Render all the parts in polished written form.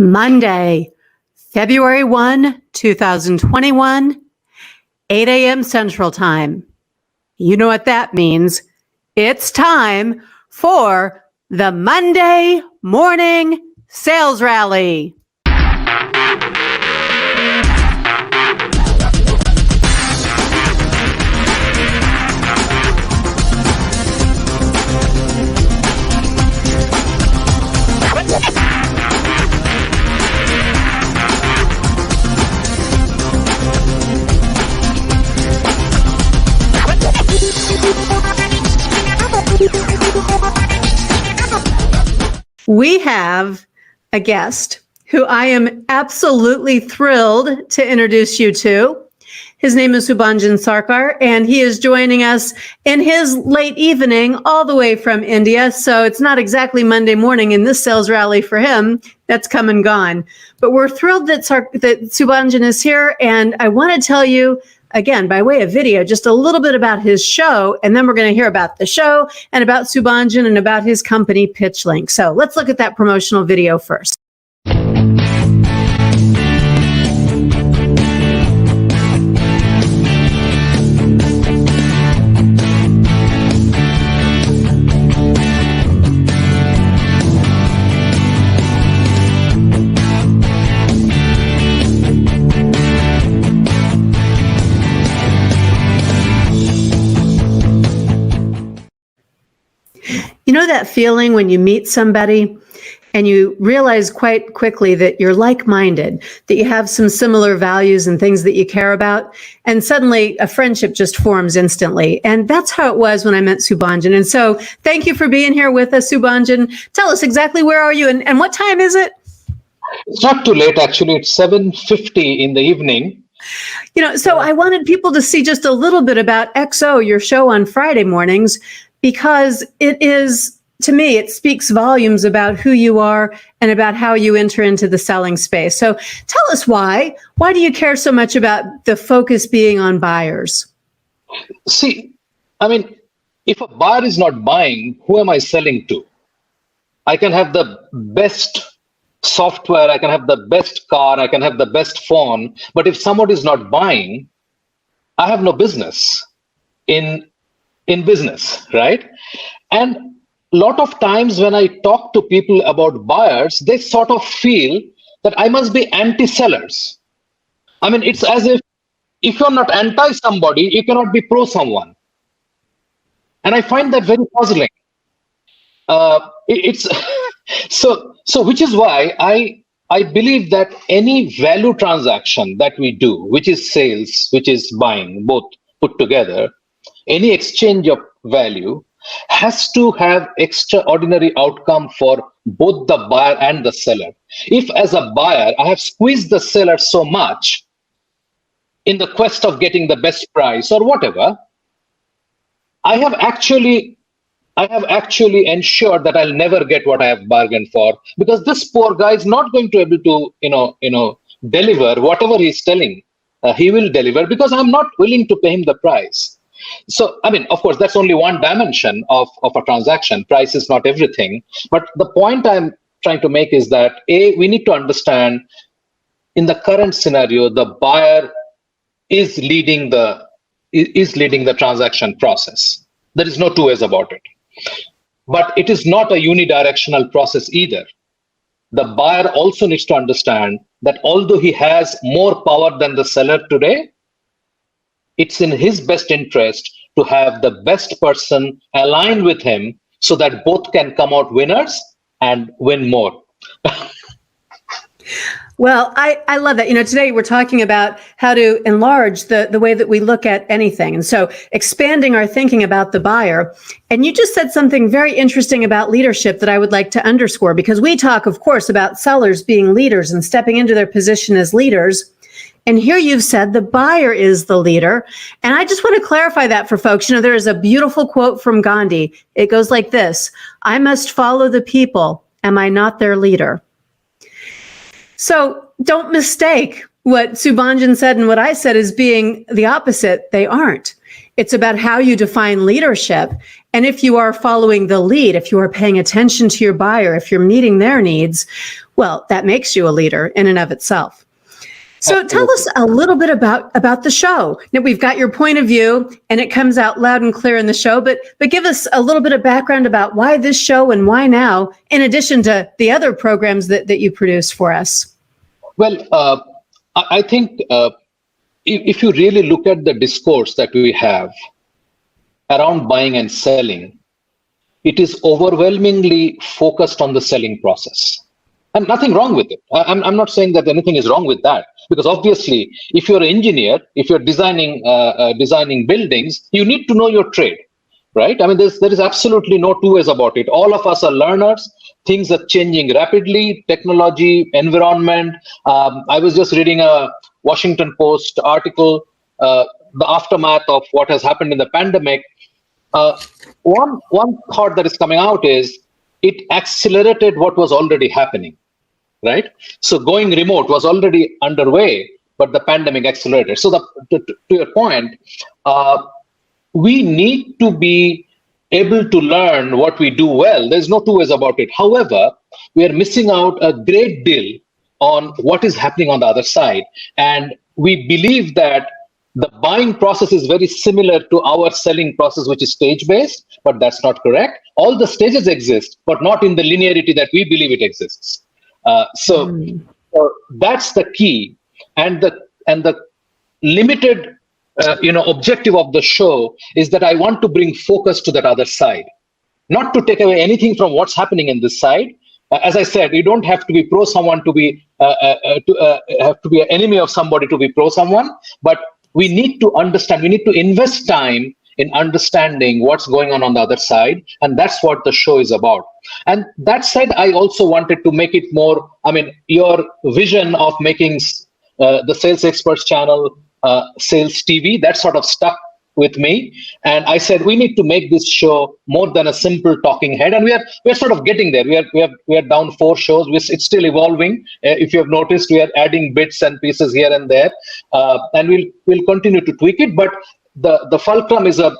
Monday, February 1, 2021, 8 a.m. Central Time. You know what that means. It's time for the Monday Morning Sales Rally. We have a guest who I am absolutely thrilled to introduce you to. His name is Subhanjan Sarkar, and he is joining us in his late evening all the way from India. So it's not exactly Monday morning in this sales rally for him. That's come and gone. But we're thrilled that Subhanjan is here. And I want to tell you, again, by way of video, just a little bit about his show, and then we're going to hear about the show and about Subhanjan and about his company, PitchLink. So let's look at that promotional video first. You know that feeling when you meet somebody and you realize quite quickly that you're like-minded, that you have some similar values and things that you care about, and suddenly a friendship just forms instantly. And that's how it was when I met Subhanjan. And so thank you for being here with us, Subhanjan. Tell us exactly where are you and what time is it? It's not too late, actually. It's 7:50 in the evening. You know, so I wanted people to see just a little bit about XO, your show on Friday mornings, because it is, to me, it speaks volumes about who you are and about how you enter into the selling space. So tell us why. Why do you care so much about the focus being on buyers? See, I mean, if a buyer is not buying, who am I selling to? I can have the best software, I can have the best car, I can have the best phone, but if somebody is not buying, I have no business in business, right? And a lot of times when I talk to people about buyers, they sort of feel that I must be anti-sellers. I mean, it's as if you're not anti somebody, you cannot be pro someone. And I find that very puzzling. It's so which is why I believe that any value transaction that we do, which is sales, which is buying, both put together, any exchange of value has to have extraordinary outcome for both the buyer and the seller. If as a buyer, I have squeezed the seller so much in the quest of getting the best price or whatever, I have actually ensured that I'll never get what I have bargained for, because this poor guy is not going to be able to, deliver whatever he's telling. He will deliver because I'm not willing to pay him the price. So, I mean, of course, that's only one dimension of a transaction. Price is not everything. But the point I'm trying to make is that, A, we need to understand in the current scenario, the buyer is leading the transaction process. There is no two ways about it. But it is not a unidirectional process either. The buyer also needs to understand that although he has more power than the seller today, it's in his best interest to have the best person aligned with him so that both can come out winners and win more. Well, I love that. You know, today we're talking about how to enlarge the way that we look at anything. And so expanding our thinking about the buyer. And you just said something very interesting about leadership that I would like to underscore, because we talk, of course, about sellers being leaders and stepping into their position as leaders. And here you've said the buyer is the leader. And I just want to clarify that for folks. You know, there is a beautiful quote from Gandhi. It goes like this: I must follow the people. Am I not their leader? So don't mistake what Subhanjan said and what I said as being the opposite. They aren't. It's about how you define leadership. And if you are following the lead, if you are paying attention to your buyer, if you're meeting their needs, well, that makes you a leader in and of itself. So Absolutely. tell us a little bit about the show. Now, we've got your point of view, and it comes out loud and clear in the show, but give us a little bit of background about why this show and why now, in addition to the other programs that you produce for us. Well, I think if you really look at the discourse that we have around buying and selling, it is overwhelmingly focused on the selling process. And nothing wrong with it. I'm not saying that anything is wrong with that, because obviously, if you're an engineer, if you're designing buildings, you need to know your trade, right? I mean, there is absolutely no two ways about it. All of us are learners. Things are changing rapidly, technology, environment. I was just reading a Washington Post article, the aftermath of what has happened in the pandemic. One thought that is coming out is it accelerated what was already happening, right? So going remote was already underway, but the pandemic accelerated. So to your point, we need to be able to learn what we do well. There's no two ways about it. However, we are missing out a great deal on what is happening on the other side. And we believe that the buying process is very similar to our selling process, which is stage-based, but that's not correct. All the stages exist, but not in the linearity that we believe it exists. So that's the key, and the limited objective of the show is that I want to bring focus to that other side, not to take away anything from what's happening in this side. As I said, you don't have to be pro someone to be have to be an enemy of somebody to be pro someone, but we need to understand. We need to invest time in understanding what's going on the other side, and that's what the show is about. And that said, I also wanted to make it more, I mean, your vision of making the Sales Experts channel Sales TV, that sort of stuck with me, and I said we need to make this show more than a simple talking head, and we're sort of getting there. We are down 4 shows. It's still evolving. If you have noticed, we are adding bits and pieces here and there, and we'll continue to tweak it. But the fulcrum is a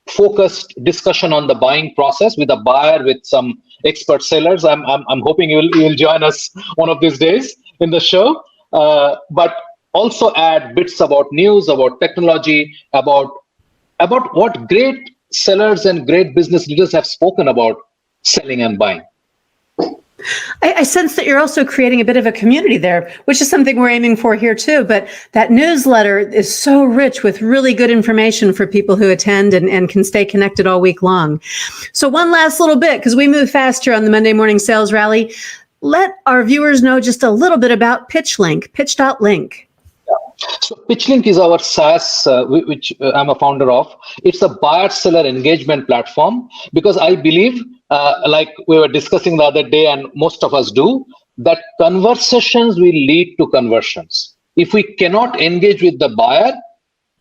focused discussion on the buying process with a buyer, with some expert sellers. I'm hoping you'll join us one of these days in the show, but also add bits about news, about technology, about what great sellers and great business leaders have spoken about selling and buying. I sense that you're also creating a bit of a community there, which is something we're aiming for here too. But that newsletter is so rich with really good information for people who attend and can stay connected all week long. So one last little bit, because we move fast here on the Monday Morning Sales Rally. Let our viewers know just a little bit about PitchLink, pitch.link. So PitchLink is our SaaS, which I'm a founder of. It's a buyer-seller engagement platform, because I believe, like we were discussing the other day, and most of us do, that conversations will lead to conversions. If we cannot engage with the buyer,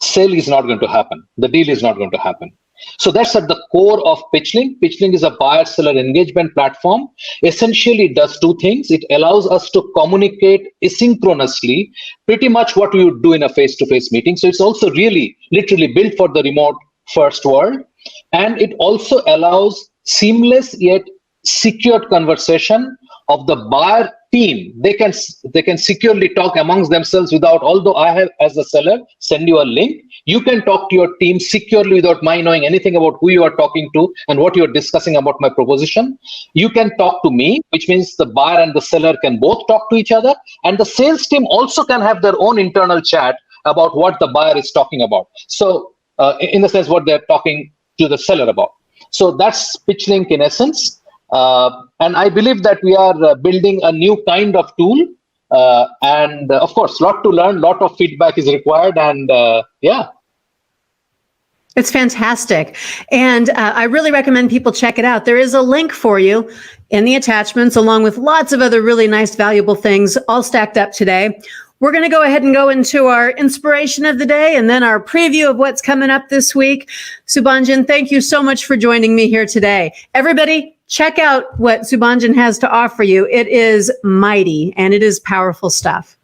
sale is not going to happen. The deal is not going to happen. So that's at the core of PitchLink. PitchLink is a buyer-seller engagement platform. Essentially, it does 2 things. It allows us to communicate asynchronously, pretty much what we would do in a face-to-face meeting. So it's also really, literally built for the remote first world. And it also allows seamless yet secured conversation of the buyer team. They can securely talk amongst themselves without, although I have, as a seller, send you a link. You can talk to your team securely without my knowing anything about who you are talking to and what you're discussing about my proposition. You can talk to me, which means the buyer and the seller can both talk to each other. And the sales team also can have their own internal chat about what the buyer is talking about. So in the sense, what they're talking to the seller about. So that's PitchLink in essence. And I believe that we are building a new kind of tool. And of course, lot to learn, lot of feedback is required. And yeah. It's fantastic. And I really recommend people check it out. There is a link for you in the attachments, along with lots of other really nice, valuable things all stacked up today. We're going to go ahead and go into our inspiration of the day and then our preview of what's coming up this week. Subhanjan, thank you so much for joining me here today. Everybody, check out what Subhanjan has to offer you. It is mighty and it is powerful stuff.